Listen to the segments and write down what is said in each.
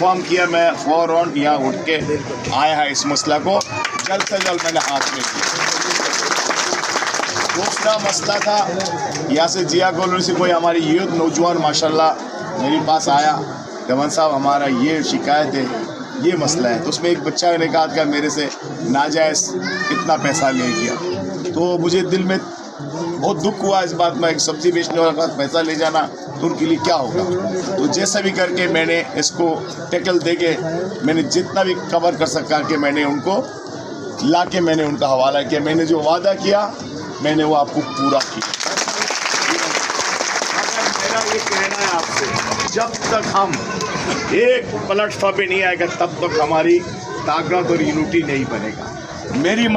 Inform किया, मैं फ़ौरन यहाँ उठ के आया है, इस मसला को जल्द से जल्द मैंने हाथ में किया। दूसरा मसला था यहाँ से जिया कॉलोनी से कोई हमारी यूथ नौजवान माशाल्लाह मेरे पास आया, गवर्नर साहब हमारा ये शिकायत है, ये मसला है। तो उसमें एक बच्चा ने कहा कि मेरे से नाजायज़ इतना पैसा ले गया। तो मुझे दिल में बहुत दुख हुआ इस बात में। एक सब्ज़ी बेचने वाला का पैसा ले जाना तो उनके लिए क्या होगा। तो जैसे भी करके मैंने इसको टैकल दे के मैंने जितना भी कवर कर सका कि मैंने उनको ला के मैंने उनका हवाला किया। मैंने जो वादा किया मैंने वो आपको पूरा किया। मेरा ये कहना है आपसे, जब तक हम एक प्लेटफॉर्म पे नहीं आएगा तब तक हमारी ताकत और यूनिटी नहीं बनेगा। मेरी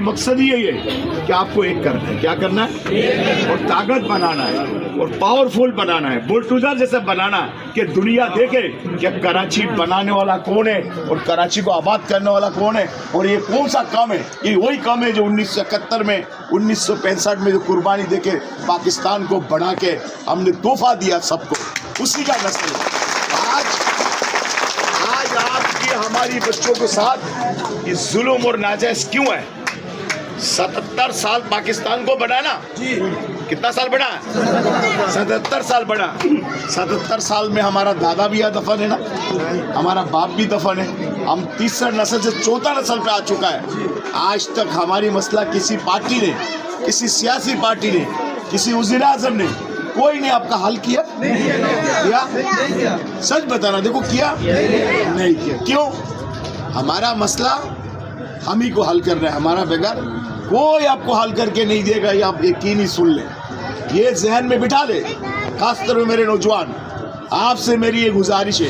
मकसद यही है कि आपको एक करना है। क्या करना है? और ताकत बनाना है और पावरफुल बनाना है, बुलडोजर जैसे बनाना है कि दुनिया देखे कि कराची बनाने वाला कौन है और कराची को आबाद करने वाला कौन है। और ये कौन सा काम है? ये वही काम है जो 1971 में 1965 में जो कुर्बानी देके पाकिस्तान को बढ़ा के हमने तोहफा दिया सबको, उसी का नस्ल है। आज आपकी हमारी बच्चों के साथ ये जुल्म और नाजायज क्यों है? 77 साल पाकिस्तान को बनाना, कितना साल बना? 77 साल बना। 77 साल में हमारा दादा भी यहाँ दफन है ना, हमारा बाप भी दफन है। हम तीसरा नस्ल से चौथा नस्ल पे आ चुका है। आज तक हमारी मसला किसी पार्टी ने, किसी सियासी पार्टी ने, किसी वज़ीर आज़म ने, कोई ने आपका हल किया? सच बताना, देखो किया नहीं किया। क्यों? हमारा मसला हम ही को हल कर रहे हैं, हमारा बगैर कोई आपको हल करके नहीं देगा। ये आप यकीनी सुन ले, ये जहन में बिठा ले। खासतौर में मेरे नौजवान, आपसे मेरी ये गुजारिश है,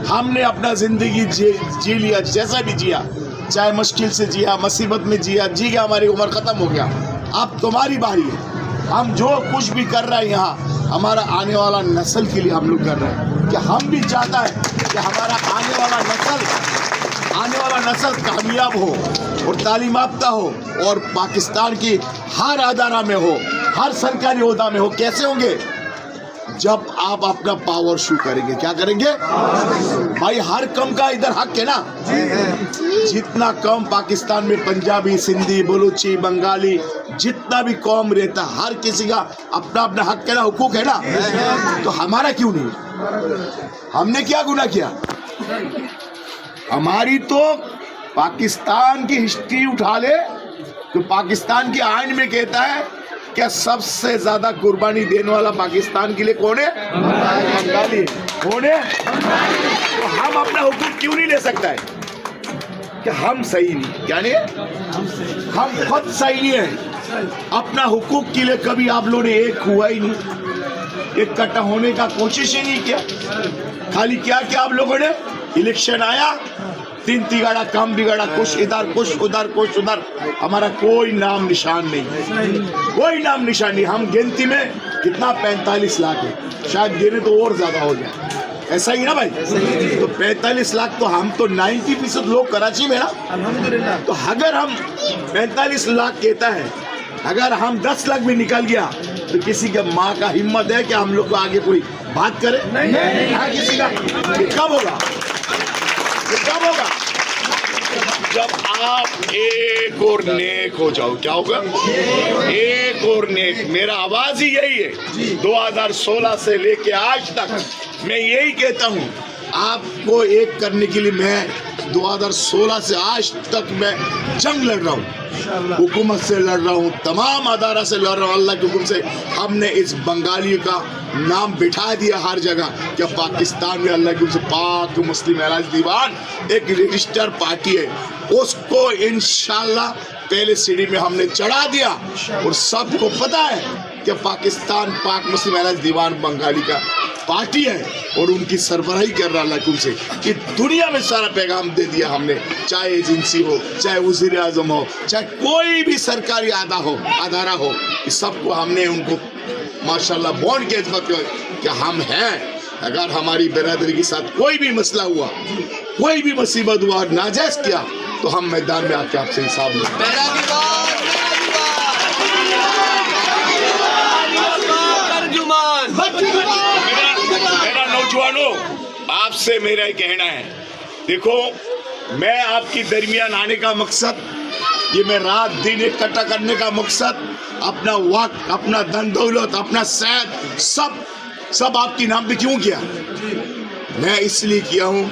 हमने अपना ज़िंदगी जी लिया, जैसा भी जिया, चाहे मुश्किल से जिया, मुसीबत में जिया, जी गया, हमारी उम्र ख़त्म हो गया। अब तुम्हारी बारी है। हम जो कुछ भी कर रहे हैं यहाँ हमारा आने वाला नस्ल के लिए हम लोग कर रहे हैं। कि हम भी चाहता है कि हमारा आने वाला नस्ल कामयाब हो और तालीम याफ्ता हो और पाकिस्तान की हर अदारा में हो, हर सरकारी ओहदा में हो। कैसे होंगे? जब आप अपना पावर शो करेंगे। क्या करेंगे भाई? हर कम का इधर हक है ना। जितना कम पाकिस्तान में पंजाबी, सिंधी, बलूची, बंगाली, जितना भी कौम रहता, हर किसी का अपना अपना हक है ना, हुकूक है ना। तो हमारा क्यों नहीं? हमने क्या गुनाह किया? हमारी तो पाकिस्तान की हिस्ट्री उठा ले तो पाकिस्तान के आइन में कहता है क्या सबसे ज्यादा कुर्बानी देने वाला पाकिस्तान के लिए कौन है? बंगाली है। कौन है? तो हम अपना हुकूक क्यों नहीं ले सकता है? कि हम सही नहीं, क्या नहीं? हम खुद सही नहीं है। अपना हुकूक के लिए कभी आप लोगों ने एक हुआ ही नहीं, इकट्ठा होने का कोशिश ही नहीं किया। खाली क्या किया आप लोगों ने? इलेक्शन आया, 3 तिगाड़ा काम बिगाड़ा, कुछ इधर कुछ उधर कुछ उधर। हमारा कोई नाम निशान नहीं, कोई नाम निशान नहीं। हम गिनती में कितना 45 लाख है, शायद गिने तो और ज्यादा हो जाए। ऐसा ही ना भाई? तो 45 लाख तो हम तो 90% लोग कराची में ना। अल्हम्दुलिल्लाह। तो अगर हम 45 लाख कहता है, अगर हम 10 लाख में निकल गया तो किसी के माँ का हिम्मत है कि हम लोग को आगे कोई बात करे? नहीं। किसी का कब होगा? कब होगा? जब आप एक और नेक हो जाओ। क्या होगा? एक और नेक। मेरा आवाज ही यही है। 2016 से लेके आज तक मैं यही कहता हूँ, आपको एक करने के लिए मैं 2016 से आज तक मैं जंग लड़ रहा हूँ, हुकूमत से लड़ रहा हूँ, तमाम अदारा से लड़ रहा हूँ। अल्लाह के हुक्म से हमने इस बंगाली का नाम बिठा दिया हर जगह कि पाकिस्तान में अल्लाह के हुक्म से पाक मुस्लिम एलायंस दीवान एक रजिस्टर पार्टी है, उसको इंशाल्लाह पहले सीढ़ी में हमने चढ़ा दिया। और सबको पता है कि पाकिस्तान पाक मुस्लिम एलायंस दीवान बंगाली का पार्टी है और उनकी सरबराही कर रहा अल्लाह के हुक्म से कि दुनिया में सारा पैगाम दे दिया हमने। चाहे एजेंसी हो, चाहे वज़ीर आज़म हो, चाहे कोई भी सरकारी अदारा हो, इस सबको हमने उनको माशाल्लाह बॉन्ड के इज़्ज़त कि हम हैं। अगर हमारी बिरादरी के साथ कोई भी मसला हुआ, कोई भी मुसीबत हुआ, नाजायज़ किया, तो हम मैदान में आके आपसे हिसाब लेंगे। मेरा नौजवानों, आपसे आपसे मेरा ही कहना है, देखो मैं आपकी दरमियान आने का मकसद, ये मैं रात दिन इकट्ठा करने का मकसद, अपना वक्त, अपना धन दौलत, अपना सेहत, सब आपकी नाम पे क्यों किया? मैं इसलिए किया हूँ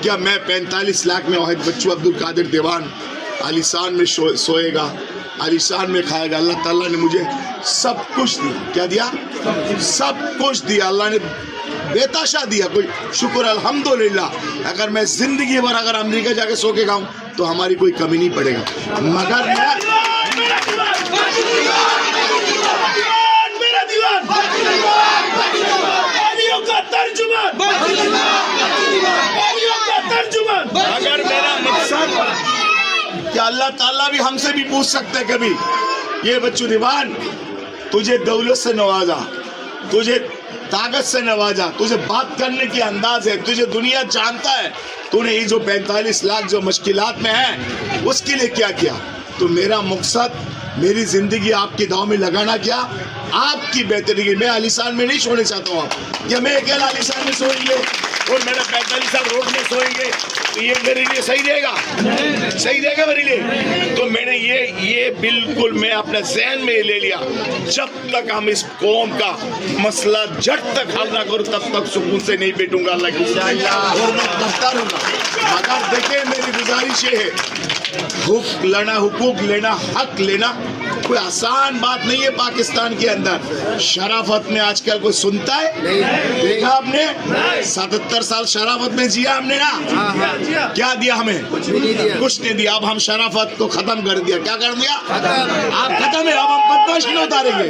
क्या मैं 45 लाख में वाहिद बच्चू अब्दुल कादिर दीवान आलीशान में सोएगा, आलीशान में खाएगा। अल्लाह ताला ने मुझे सब कुछ दिया। क्या दिया? सब कुछ दिया। अल्लाह ने बेताशा दिया। कोई शुक्र अल्हम्दुलिल्लाह। अगर मैं जिंदगी भर अगर अमेरिका जाके सो के खाऊं तो हमारी कोई कमी नहीं पड़ेगा। मगर अगर मेरा मकसद क्या, अल्लाह ताला भी हमसे भी पूछ सकते है कभी, ये बच्चू दीवान तुझे दौलत से नवाजा, तुझे ताकत से नवाजा, तुझे बात करने की अंदाज है, तुझे दुनिया जानता है, तूने ये जो 45 लाख जो मुश्किलात में है उसके लिए क्या किया? तो मेरा मकसद, मेरी जिंदगी आपकी दाव में लगाना, क्या आपकी बेहतरी की। मैं आलीशान में नहीं सोने चाहता हूँ या मैं अकेला आलीशान में सोएंगे और मेरा 45 साल रोड में सोएंगे तो ये मेरे लिए सही रहेगा? सही रहेगा मेरे लिए? तो मैंने ये बिल्कुल मैं अपने ज़हन में ले लिया, जब तक हम इस कौम का मसला जड़ तक हल ना करूँ तब तक सुकून से नहीं बैठूंगा। अल्लाह की और मैं करता रहूँगा। मगर देखिए मेरी गुजारिश ये है, हुकूक लेना, हक लेना कोई आसान बात नहीं है। पाकिस्तान के अंदर शराफत में आजकल कोई सुनता है? देखा आपने? 77 साल शराफत में जिया हमने ना। क्या दिया हमें? कुछ नहीं दिया। अब हम शराफत को खत्म कर दिया। क्या कर दिया? आप खत्म है। अब हम बदमाशी में उतारेंगे।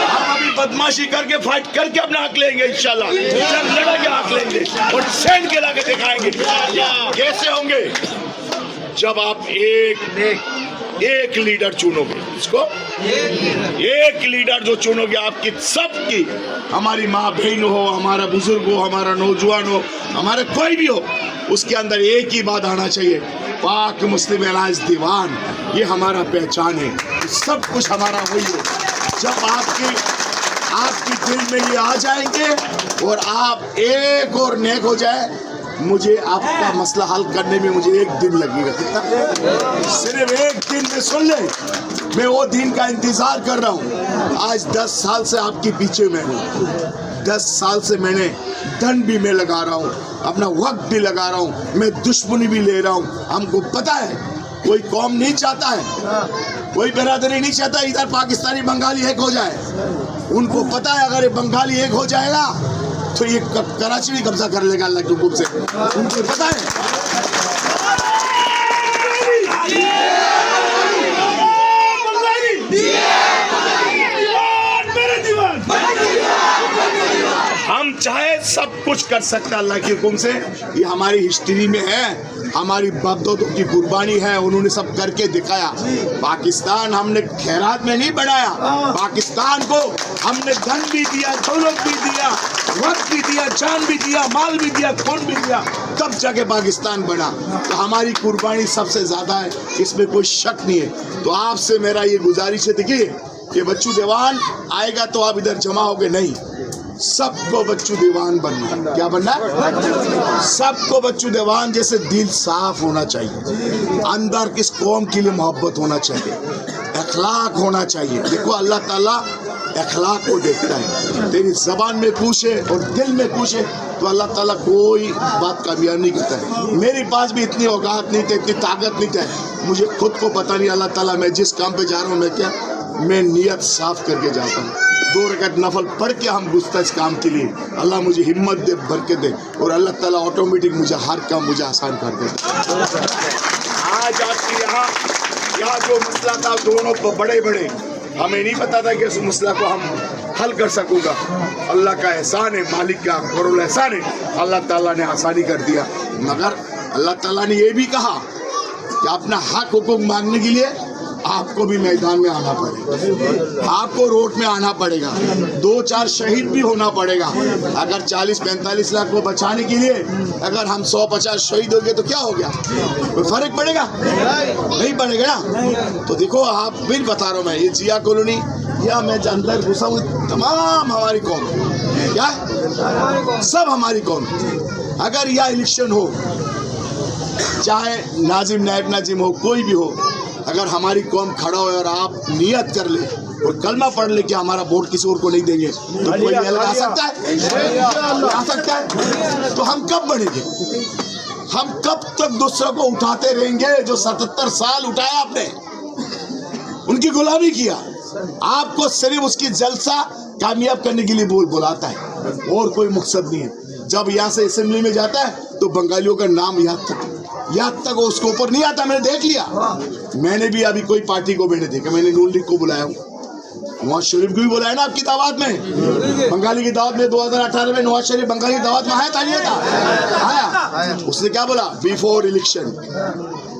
हम अभी बदमाशी करके फाइट करके अपना हक लेंगे इंशाल्लाह। जब लड़ेंगे हक लेंगे और सैन के लाके दिखाएंगे। कैसे होंगे? जब आप एक लीडर चुनोगे, इसको एक लीडर जो चुनोगे, आपकी सबकी, हमारी माँ बहन हो, हमारा बुजुर्ग हो, हमारा नौजवान हो, हमारा कोई भी हो, उसके अंदर एक ही बात आना चाहिए, पाक मुस्लिम अलायंस दीवान, ये हमारा पहचान है। सब कुछ हमारा वही है। जब आपकी दिल में ये आ जाएंगे और आप एक और नेक हो जाए, मुझे आपका मसला हल करने में मुझे एक दिन लगेगा। कितना? सिर्फ एक दिन में। सुन ले, मैं वो दिन का इंतजार कर रहा हूँ। आज 10 साल से आपके पीछे मैं हूँ। 10 साल से मैंने धन भी मैं लगा रहा हूँ, अपना वक्त भी लगा रहा हूँ, मैं दुश्मनी भी ले रहा हूँ। हमको पता है कोई कौम नहीं चाहता है, कोई बिरादरी नहीं चाहता इधर पाकिस्तानी बंगाली एक हो जाए। उनको पता है अगर ये बंगाली एक हो जाएगा तो ये कराची भी कब्जा कर लेगा अल्लाह के हुक्म से। उनको पता है। हम चाहे सब कुछ कर सकते हैं अल्लाह के हुक्म से। ये हमारी हिस्ट्री में है, हमारी बाप-दादों की कुर्बानी है, उन्होंने सब करके दिखाया। पाकिस्तान हमने खैरात में नहीं बनाया, पाकिस्तान को हमने धन भी दिया, दौलत भी दिया, वक्त भी दिया, जान भी दिया, माल भी दिया, खून भी दिया, तब जाके पाकिस्तान बना। तो हमारी कुर्बानी सबसे ज़्यादा है, इसमें कोई शक नहीं है। तो आपसे मेरा ये गुजारिश है, देखिए कि बच्चू दीवान आएगा तो आप इधर जमा होगे नहीं, सबको बच्चू दीवान बनना। क्या बनना? सबको बच्चू दीवान जैसे दिल साफ होना चाहिए, अंदर किस कौम के लिए मोहब्बत होना चाहिए, अखलाक होना चाहिए। देखो अल्लाह ताला अखलाक को देखता है। तेरी जबान में पूछे और दिल में पूछे तो अल्लाह ताला कोई बात कामयाब नहीं करता है। मेरे पास भी इतनी औकात नहीं थी, इतनी ताकत नहीं थी, मुझे खुद को पता नहीं। अल्लाह ताला मैं जिस काम पे जा रहा हूँ मैं नियत साफ करके जाता हूँ। 2 रकात नफल पढ़ के हम घुसता इस काम के लिए। अल्लाह मुझे हिम्मत दे, बरकत दे, और अल्लाह ताला ऑटोमेटिक मुझे हर काम मुझे आसान कर दे। आज आपके यहाँ जो मसला था, दोनों बड़े हमें नहीं पता था कि इस मसला को हम हल कर सकूँगा। अल्लाह का एहसान है, मालिक का करोड़ एहसान है, अल्लाह ताला ने आसानी कर दिया। मगर अल्लाह ताला ने ये भी कहा कि अपना हक हुकूक मांगने के लिए आपको भी मैदान में आना पड़ेगा, आपको रोड में आना पड़ेगा, 2-4 शहीद भी होना पड़ेगा। अगर 40-45 लाख को बचाने के लिए अगर हम 100-50 शहीद हो गए तो क्या हो गया? कोई फर्क पड़ेगा? नहीं पड़ेगा ना। तो देखो आप फिर बता रहा हूँ मैं, ये जिया कॉलोनी या मैं अंदर घुसा हूँ, तमाम हमारी कौम क्या सब हमारी कौम। अगर यह इलेक्शन हो, चाहे नाजिम नायब नाजिम हो, कोई भी हो, अगर हमारी कौम खड़ा हो और आप नियत कर ले और कलमा पढ़ ले कि हमारा वोट किसी और को नहीं देंगे, तो कोई अलग आ सकता है? आ सकता है? तो हम कब बढ़ेंगे? हम कब तक दूसरों को उठाते रहेंगे? जो 77 साल उठाया आपने, उनकी गुलामी किया। आपको सिर्फ उसकी जलसा कामयाब करने के लिए बुलाता है और कोई मकसद नहीं है। जब यहाँ से असेंबली में जाता है तो बंगालियों का नाम यहाँ तक उसके ऊपर नहीं आता। मैंने देख लिया। मैंने भी अभी कोई पार्टी को मैंने देखा, मैंने नून लीग को बुलाया हूँ, नवाज शरीफ को भी बुलाया ना आपकी दावत में, बंगाली की दावत में 2018 में नवाज शरीफ बंगाली की दावत में आया था, नहीं था? आया। उसने क्या बोला? बिफोर इलेक्शन,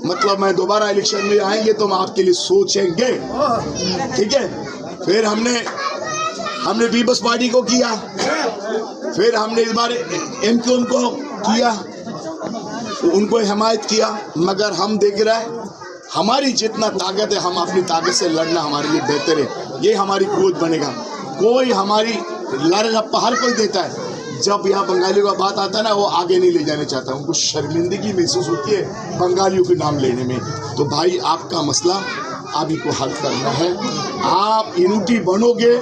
मतलब मैं दोबारा इलेक्शन में आएंगे तो हम आपके लिए सोचेंगे, ठीक है। फिर हमने पीपल्स पार्टी को किया, फिर हमने इस बार एमक्यू उनको किया, उनको हिमायत किया। मगर हम देख रहे हैं हमारी जितना ताकत है, हम अपनी ताकत से लड़ना हमारे लिए बेहतर है। ये हमारी ग्रोथ बनेगा। कोई हमारी लड़प्पा हर कोई देता है। जब यहाँ बंगालियों का बात आता है ना, वो आगे नहीं ले जाने चाहता, उनको शर्मिंदगी महसूस होती है बंगालियों के नाम लेने में। तो भाई आपका मसला आप ही को हल करना है। आप यूनिटी बनोगे,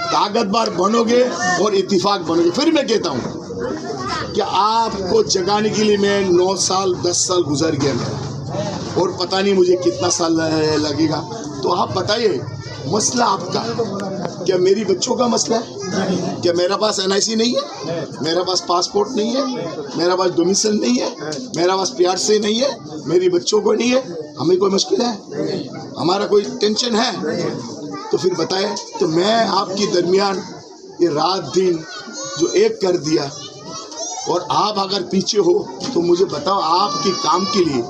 ताकतवर बनोगे और इत्तेफाक बनोगे। फिर मैं कहता हूँ कि आपको जगाने के लिए मैं 9 साल 10 साल गुजर गया मेरा, और पता नहीं मुझे कितना साल लगेगा। तो आप बताइए मसला आपका, क्या मेरी बच्चों का मसला है? क्या मेरा पास NIC नहीं है? मेरा पास पासपोर्ट नहीं है? मेरा पास डोमिसाइल नहीं है? मेरा पास PRC नहीं है? मेरी बच्चों को नहीं है? हमें कोई मुश्किल है? हमारा कोई टेंशन है? तो फिर बताएं। तो मैं आपकी दरमियान ये रात दिन जो एक कर दिया, और आप अगर पीछे हो तो मुझे बताओ आपके काम के लिए